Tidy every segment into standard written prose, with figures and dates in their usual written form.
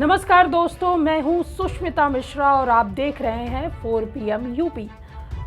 नमस्कार दोस्तों, मैं हूं सुष्मिता मिश्रा और आप देख रहे हैं 4 PM यूपी।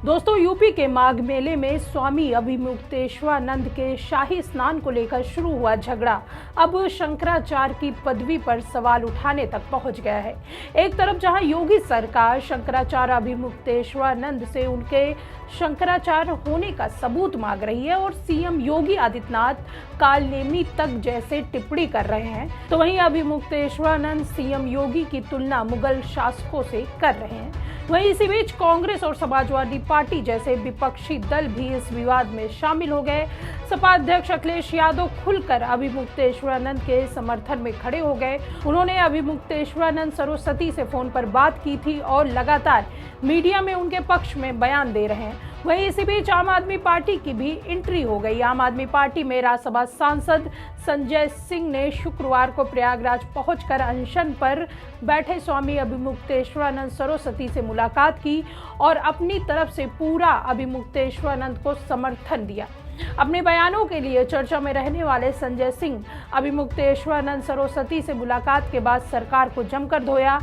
दोस्तों, यूपी के माघ मेले में स्वामी अभिमुक्तेश्वरानंद के शाही स्नान को लेकर शुरू हुआ झगड़ा अब शंकराचार्य की पदवी पर सवाल उठाने तक पहुंच गया है। एक तरफ जहां योगी सरकार शंकराचार्य अभिमुक्तेश्वरानंद से उनके शंकराचार्य होने का सबूत मांग रही है और सीएम योगी आदित्यनाथ कालनेमी तक जैसे टिप्पणी कर रहे हैं, तो वहीं अभिमुक्तेश्वरानंद सीएम योगी की तुलना मुगल शासकों से कर रहे हैं। वहीं इसी बीच कांग्रेस और समाजवादी पार्टी जैसे विपक्षी दल भी इस विवाद में शामिल हो गए। सपा अध्यक्ष अखिलेश यादव खुलकर अभिमुक्तेश्वरानंद के समर्थन में खड़े हो गए। उन्होंने अभिमुक्तेश्वरानंद सरस्वती से फोन पर बात की थी और लगातार मीडिया में उनके पक्ष में बयान दे रहे हैं। वहीं इसी बीच आम आदमी पार्टी की भी एंट्री हो गई। आम आदमी पार्टी में राज्यसभा सांसद संजय सिंह ने शुक्रवार को प्रयागराज पहुंचकर अनशन पर बैठे स्वामी अभिमुक्तेश्वरानंद सरस्वती से मुलाकात की और अपनी तरफ से पूरा अभिमुक्तेश्वरानंद को समर्थन दिया। अपने बयानों के लिए चर्चा में रहने वाले संजय सिंह अभिमुक्तेश्वरानंद सरस्वती से मुलाकात के बाद सरकार को जमकर धोया।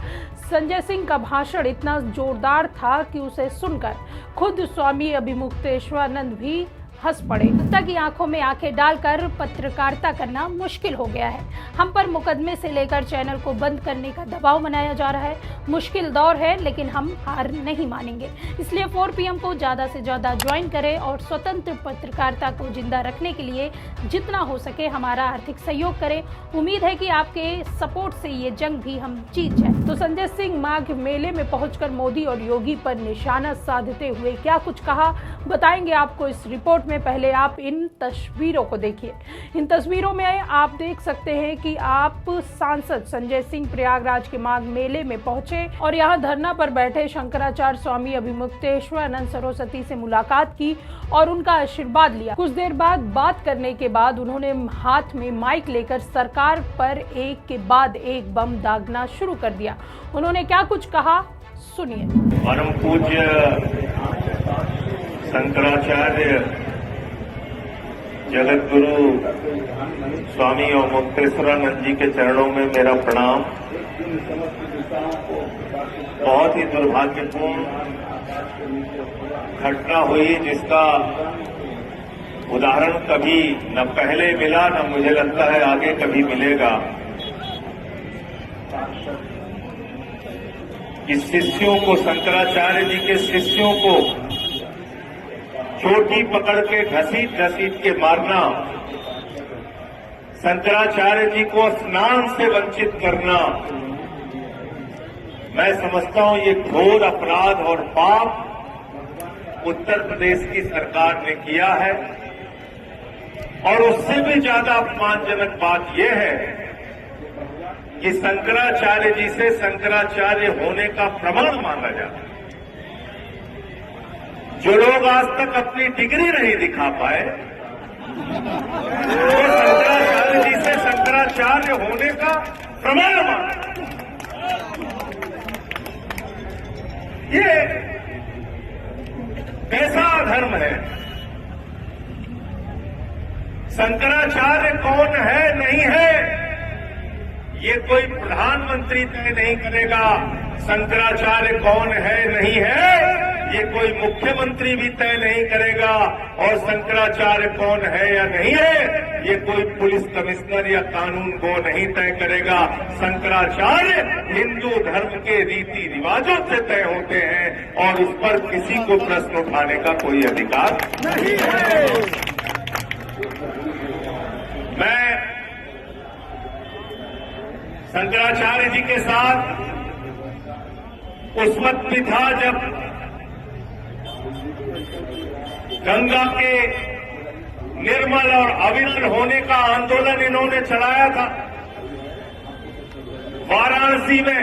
संजय सिंह का भाषण इतना जोरदार था कि उसे सुनकर खुद स्वामी अभिमुक्तेश्वरानंद भी हंस पड़े। जनता की आंखों में आंखें डालकर पत्रकारिता करना मुश्किल हो गया है। हम पर मुकदमे से लेकर चैनल को बंद करने का दबाव बनाया जा रहा है। मुश्किल दौर है, लेकिन हम हार नहीं मानेंगे। इसलिए 4 PM को ज्यादा से ज्यादा ज्वाइन करें और स्वतंत्र पत्रकारिता को जिंदा रखने के लिए जितना हो सके हमारा आर्थिक सहयोग करें। उम्मीद है कि आपके सपोर्ट से ये जंग भी हम जीत जाए। तो संजय सिंह माघ मेले में पहुंचकर मोदी और योगी पर निशाना साधते हुए क्या कुछ कहा, बताएंगे आपको इस रिपोर्ट में। पहले आप इन तस्वीरों को देखिए। इन तस्वीरों में आप देख सकते हैं कि आप सांसद संजय सिंह प्रयागराज के माघ मेले में पहुंचे और यहां धरना पर बैठे शंकराचार्य स्वामी अभिमुक्तेश्वरानंद सरस्वती से मुलाकात की और उनका आशीर्वाद लिया। कुछ देर बाद बात करने के बाद उन्होंने हाथ में माइक लेकर सरकार पर एक के बाद एक बम दागना शुरू कर दिया। उन्होंने क्या कुछ कहा, सुनिए। परम पूज्य शंकराचार्य जगत गुरु स्वामी अभिमुक्तेश्वरानंद जी के चरणों में मेरा प्रणाम। बहुत ही दुर्भाग्यपूर्ण घटना हुई जिसका उदाहरण कभी न पहले मिला, न मुझे लगता है आगे कभी मिलेगा। कि शिष्यों को, शंकराचार्य जी के शिष्यों को चोटी पकड़ के घसीट घसीट के मारना, शंकराचार्य जी को स्नान से वंचित करना, मैं समझता हूं ये घोर अपराध और पाप उत्तर प्रदेश की सरकार ने किया है। और उससे भी ज्यादा अपमानजनक बात यह है कि शंकराचार्य जी से शंकराचार्य होने का प्रमाण मांगा जाता है। जो लोग आज तक अपनी डिग्री नहीं दिखा पाए, वो शंकराचार्य जी से शंकराचार्य होने का प्रमाण मांगा। ये कैसा अधर्म है? शंकराचार्य कौन है, नहीं है, ये कोई प्रधानमंत्री तय नहीं करेगा। शंकराचार्य कौन है, नहीं है, ये कोई मुख्यमंत्री भी तय नहीं करेगा। और शंकराचार्य कौन है या नहीं है, ये कोई पुलिस कमिश्नर या कानून को नहीं तय करेगा। शंकराचार्य हिंदू धर्म के रीति रिवाजों से तय होते हैं और उस पर किसी को प्रश्न उठाने का कोई अधिकार नहीं है। मैं शंकराचार्य जी के साथ उस वक्त भी था जब गंगा के निर्मल और अविरल होने का आंदोलन इन्होंने चलाया था वाराणसी में।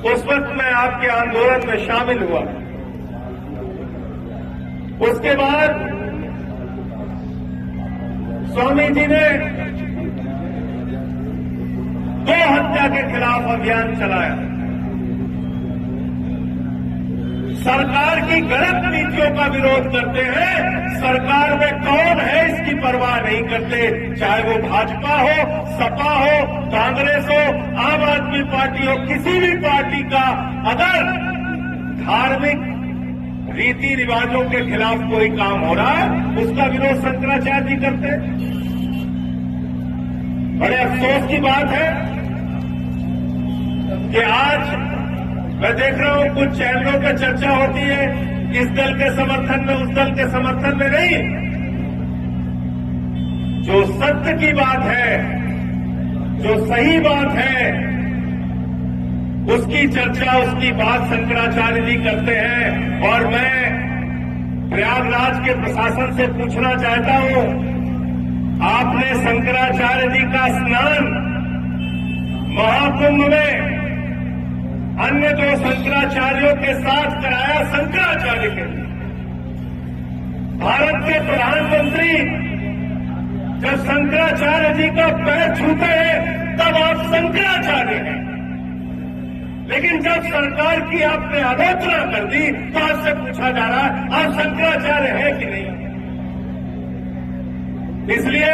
उस वक्त मैं आपके आंदोलन में शामिल हुआ। उसके बाद स्वामी जी ने गौ हत्या के खिलाफ अभियान चलाया। सरकार की गलत नीतियों का विरोध करते हैं। सरकार में कौन है इसकी परवाह नहीं करते, चाहे वो भाजपा हो, सपा हो, कांग्रेस हो, आम आदमी पार्टी हो, किसी भी पार्टी का अगर धार्मिक रीति रिवाजों के खिलाफ कोई काम हो रहा है उसका विरोध शंकराचार्य जी करते हैं। बड़े अफसोस की बात है कि आज मैं देख रहा हूं कुछ चैनलों पर चर्चा होती है इस दल के समर्थन में, उस दल के समर्थन में नहीं। जो सत्य की बात है, जो सही बात है, उसकी चर्चा, उसकी बात शंकराचार्य जी करते हैं। और मैं प्रयागराज के प्रशासन से पूछना चाहता हूं, आपने शंकराचार्य जी का स्नान महाकुंभ में अन्य दो शंकराचार्यों के साथ कराया, शंकराचार्य के लिए। भारत के प्रधानमंत्री जब शंकराचार्य जी का पैर छूते हैं तब आप शंकराचार्य हैं, लेकिन जब सरकार की आपने आलोचना कर दी तो आपसे पूछा जा रहा है आप शंकराचार्य हैं कि नहीं। इसलिए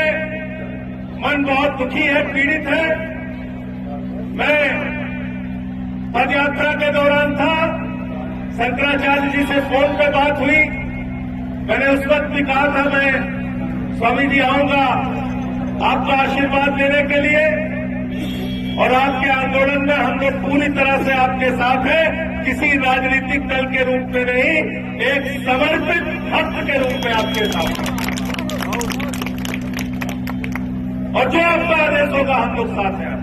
मन बहुत दुखी है, पीड़ित है। मैं पद यात्रा के दौरान था, शंकराचार्य जी से फोन पे बात हुई। मैंने उस वक्त भी कहा था मैं स्वामी जी आऊंगा आपका आशीर्वाद लेने के लिए, और आपके आंदोलन में हम लोग पूरी तरह से आपके साथ हैं, किसी राजनीतिक दल के रूप में नहीं, एक समर्पित भक्त के रूप में आपके साथ हैं। और जो आपका आदेश होगा हम लोग साथ हैं।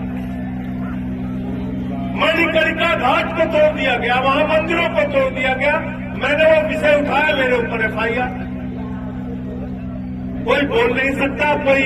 मणिकर्णिका घाट को तोड़ दिया गया, वहां मंदिरों को तोड़ दिया गया, मैंने वो विषय उठाया, मेरे ऊपर एफआईआर। कोई बोल नहीं सकता, कोई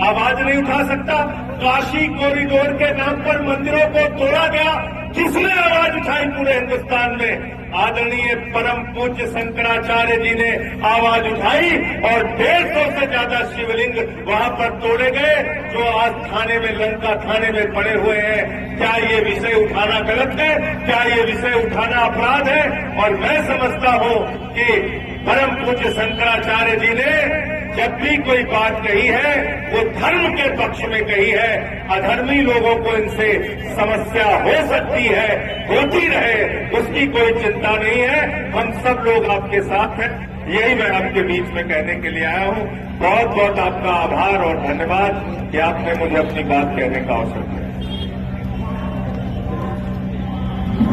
आवाज नहीं उठा सकता। काशी कॉरिडोर के नाम पर मंदिरों को तोड़ा गया, किसने आवाज उठाई पूरे हिंदुस्तान में? आदरणीय परम पूज्य शंकराचार्य जी ने आवाज उठाई और 150 से ज्यादा शिवलिंग वहां पर तोड़े गए जो आज थाने में, लंका थाने में पड़े हुए हैं। क्या ये विषय उठाना गलत है? क्या ये विषय उठाना अपराध है? और मैं समझता हूं कि परम पूज्य शंकराचार्य जी ने जब भी कोई बात कही है वो धर्म के पक्ष में कही है। अधर्मी लोगों को इनसे समस्या हो सकती है, होती रहे, उसकी कोई चिंता नहीं है। हम सब लोग आपके साथ हैं, यही मैं आपके बीच में कहने के लिए आया हूं। बहुत बहुत आपका आभार और धन्यवाद कि आपने मुझे अपनी बात कहने का अवसर दिया।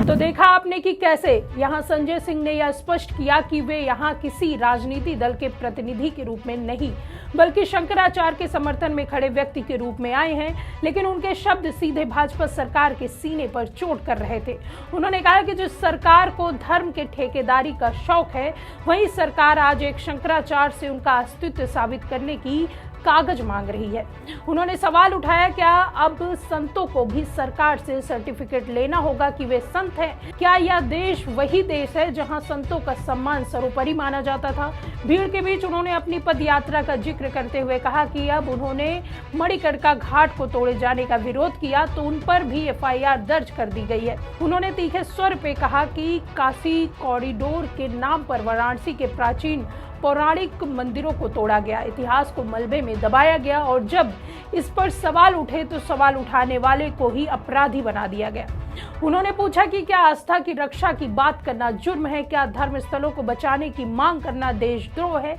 तो देखा आपने कि कैसे यहां संजय सिंह ने यह स्पष्ट किया कि वे यहां किसी राजनीति दल के प्रतिनिधि के रूप में नहीं, बल्कि शंकराचार्य के समर्थन में खड़े व्यक्ति के रूप में आए हैं। लेकिन उनके शब्द सीधे भाजपा सरकार के सीने पर चोट कर रहे थे। उन्होंने कहा कि जिस सरकार को धर्म के ठेकेदारी का शौक है, वही सरकार आज एक शंकराचार्य से उनका अस्तित्व साबित करने की कागज मांग रही है। उन्होंने सवाल उठाया, क्या अब संतों को भी सरकार से सर्टिफिकेट लेना होगा कि वे संत हैं? क्या यह देश वही देश है जहां संतों का सम्मान सर्वोपरि माना जाता था? भीड़ के बीच उन्होंने अपनी पद यात्रा का जिक्र करते हुए कहा कि अब उन्होंने मणिकर्णिका घाट को तोड़े जाने का विरोध किया तो उन पर भी एफआईआर दर्ज कर दी गई है। उन्होंने तीखे स्वर पे कहा कि काशी कॉरिडोर के नाम पर वाराणसी के प्राचीन पौराणिक मंदिरों को तोड़ा गया, इतिहास को मलबे में दबाया गया, और जब इस पर सवाल उठे तो सवाल उठाने वाले को ही अपराधी बना दिया गया। उन्होंने पूछा कि क्या आस्था की रक्षा की बात करना जुर्म है? क्या धर्म स्थलों को बचाने की मांग करना देशद्रोह है?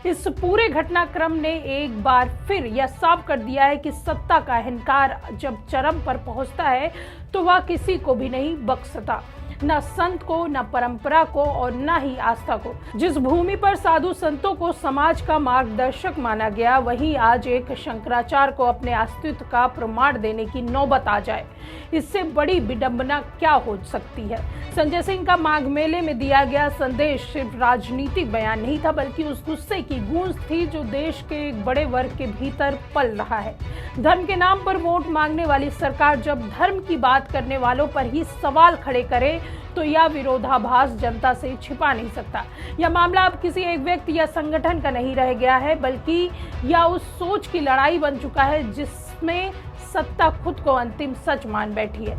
इस पूरे घटनाक्रम ने एक बार फिर यह साफ कर दिया है कि सत्ता का अहंकार जब चरम पर पहुंचता है तो वह किसी को भी नहीं बख्शता, न संत को, न परंपरा को, और न ही आस्था को। जिस भूमि पर साधु संतों को समाज का मार्गदर्शक माना गया, वहीं आज एक शंकराचार्य को अपने अस्तित्व का प्रमाण देने की नौबत आ जाए, इससे बड़ी विडंबना क्या हो सकती है? संजय सिंह का माघ मेले में दिया गया संदेश सिर्फ राजनीतिक बयान नहीं था, बल्कि उस गुस्से की गूंज थी जो देश के एक बड़े वर्ग के भीतर पल रहा है। धर्म के नाम पर वोट मांगने वाली सरकार जब धर्म की बात करने वालों पर ही सवाल खड़े करे तो यह विरोधाभास जनता से छिपा नहीं सकता। यह मामला अब किसी एक व्यक्ति या संगठन का नहीं रह गया है, बल्कि यह उस सोच की लड़ाई बन चुका है जिसमें सत्ता खुद को अंतिम सच मान बैठी है।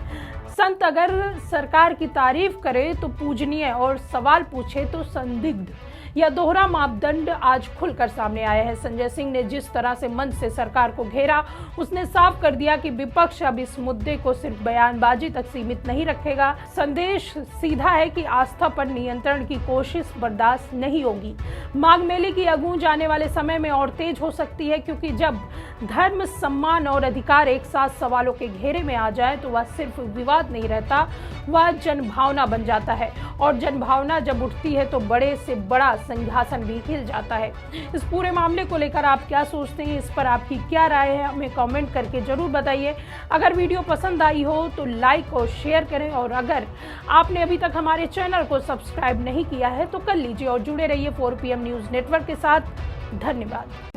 संत अगर सरकार की तारीफ करे तो पूजनीय और सवाल पूछे तो संदिग्ध, यह दोहरा मापदंड आज खुलकर सामने आया है। संजय सिंह ने जिस तरह से मंच से सरकार को घेरा, उसने साफ कर दिया कि विपक्ष अब इस मुद्दे को सिर्फ बयानबाजी तक सीमित नहीं रखेगा। संदेश सीधा है कि आस्था पर नियंत्रण की कोशिश बर्दाश्त नहीं होगी। माघ मेले की गूंज आने वाले समय में और तेज हो सकती है, क्योंकि जब धर्म, सम्मान और अधिकार एक साथ सवालों के घेरे में आ जाए तो वह सिर्फ विवाद नहीं रहता, वह जनभावना बन जाता है। और जनभावना जब उठती है तो बड़े से बड़ा सिंहासन भी हिल जाता है। इस पूरे मामले को लेकर आप क्या सोचते हैं, इस पर आपकी क्या राय है, हमें कमेंट करके जरूर बताइए। अगर वीडियो पसंद आई हो तो लाइक और शेयर करें, और अगर आपने अभी तक हमारे चैनल को सब्सक्राइब नहीं किया है तो कर लीजिए और जुड़े रहिए 4PM न्यूज़ नेटवर्क के साथ। धन्यवाद।